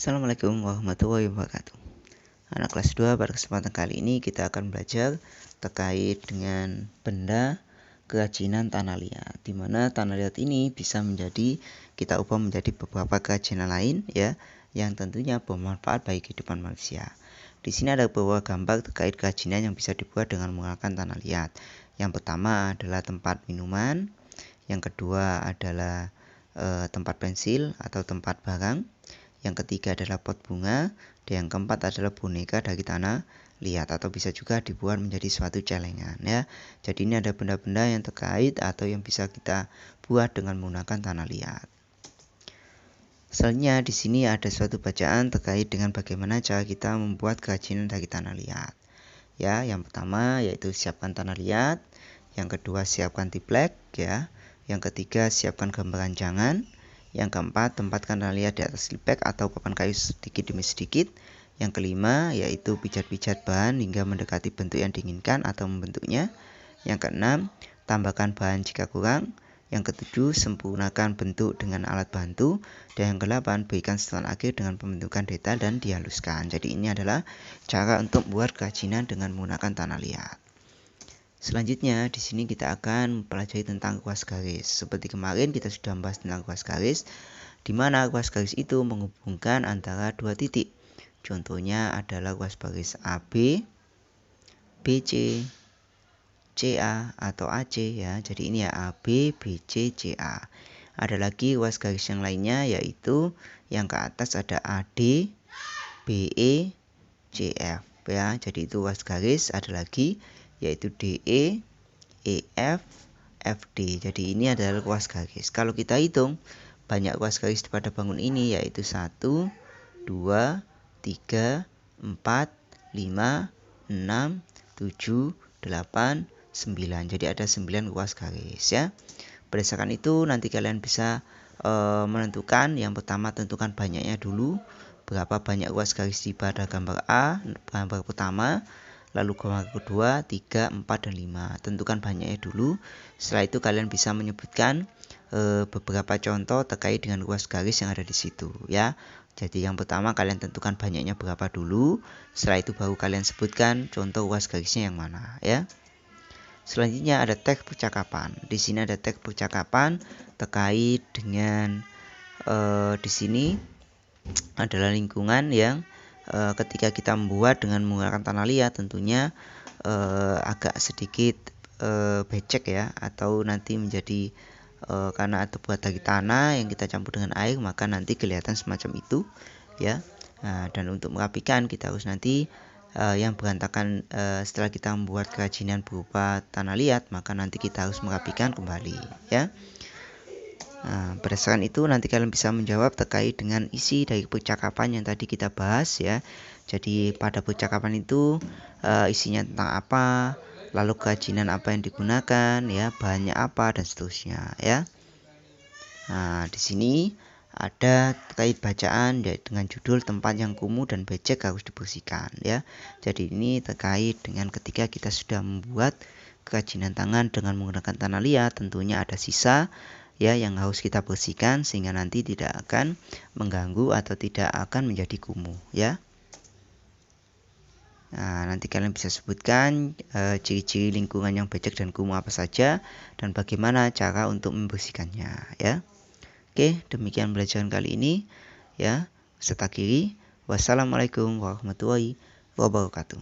Assalamualaikum warahmatullahi wabarakatuh. Anak kelas 2, pada kesempatan kali ini kita akan belajar terkait dengan benda kerajinan tanah liat, di mana tanah liat ini bisa kita ubah menjadi beberapa kerajinan lain ya, yang tentunya bermanfaat bagi kehidupan manusia. Di sini ada beberapa gambar terkait kerajinan yang bisa dibuat dengan menggunakan tanah liat. Yang pertama adalah tempat minuman, yang kedua adalah tempat pensil atau tempat barang. Yang ketiga adalah pot bunga, dan yang keempat adalah boneka dari tanah liat, atau bisa juga dibuat menjadi suatu celengan ya. Jadi ini ada benda-benda yang terkait atau yang bisa kita buat dengan menggunakan tanah liat. Selanjutnya di sini ada suatu bacaan terkait dengan bagaimana cara kita membuat kerajinan dari tanah liat. Ya, yang pertama yaitu siapkan tanah liat, yang kedua siapkan tiplek ya, yang ketiga siapkan gambar ranjangan. Yang keempat, tempatkan tanah liat di atas slipek atau papan kayu sedikit demi sedikit. Yang kelima, yaitu pijat-pijat bahan hingga mendekati bentuk yang diinginkan atau membentuknya. Yang keenam, tambahkan bahan jika kurang. Yang ketujuh, sempurnakan bentuk dengan alat bantu. Dan yang kedelapan, berikan setelan akhir dengan pembentukan detail dan dihaluskan. Jadi ini adalah cara untuk membuat kerajinan dengan menggunakan tanah liat. Selanjutnya di sini kita akan mempelajari tentang kuas garis. Seperti kemarin kita sudah membahas tentang kuas garis, di mana kuas garis itu menghubungkan antara dua titik. Contohnya adalah kuas garis AB, BC, CA atau AC ya. Jadi ini ya AB, BC, CA. Ada lagi kuas garis yang lainnya, yaitu yang ke atas ada AD, BE, CF ya. Jadi itu kuas garis. Ada lagi yaitu DE, EF, FD. Jadi ini adalah kuas garis. Kalau kita hitung banyak kuas garis pada bangun ini, yaitu 1, 2, 3, 4, 5, 6, 7, 8, 9. Jadi ada 9 kuas garis ya. Berdasarkan itu nanti kalian bisa menentukan. Yang pertama, tentukan banyaknya dulu. Berapa banyak kuas garis di pada gambar A, gambar pertama. Lalu gambar kedua, 3, 4, dan 5. Tentukan banyaknya dulu. Setelah itu kalian bisa menyebutkan beberapa contoh terkait dengan kuas garis yang ada di situ ya. Jadi yang pertama kalian tentukan banyaknya berapa dulu. Setelah itu baru kalian sebutkan contoh kuas garisnya yang mana ya. Selanjutnya ada teks percakapan. Di sini ada teks percakapan terkait dengan di sini adalah lingkungan yang ketika kita membuat dengan menggunakan tanah liat tentunya agak sedikit becek ya, atau nanti menjadi karena terbuat dari tanah yang kita campur dengan air, maka nanti kelihatan semacam itu ya. Dan untuk merapikan kita harus nanti yang berantakan setelah kita membuat kerajinan berupa tanah liat, maka nanti kita harus merapikan kembali ya. Berdasarkan itu nanti kalian bisa menjawab terkait dengan isi dari percakapan yang tadi kita bahas ya. Jadi pada percakapan itu isinya tentang apa, lalu kerajinan apa yang digunakan ya, bahannya apa, dan seterusnya ya. Nah, di sini ada terkait bacaan ya, dengan judul tempat yang kumuh dan becek harus dibersihkan ya. Jadi ini terkait dengan ketika kita sudah membuat kerajinan tangan dengan menggunakan tanah liat, tentunya ada sisa ya yang harus kita bersihkan sehingga nanti tidak akan mengganggu atau tidak akan menjadi kumuh ya. Nah, nanti kalian bisa sebutkan ciri-ciri lingkungan yang becek dan kumuh apa saja dan bagaimana cara untuk membersihkannya ya. Oke, demikian pelajaran kali ini ya. Peserta kiri, wassalamualaikum warahmatullahi wabarakatuh.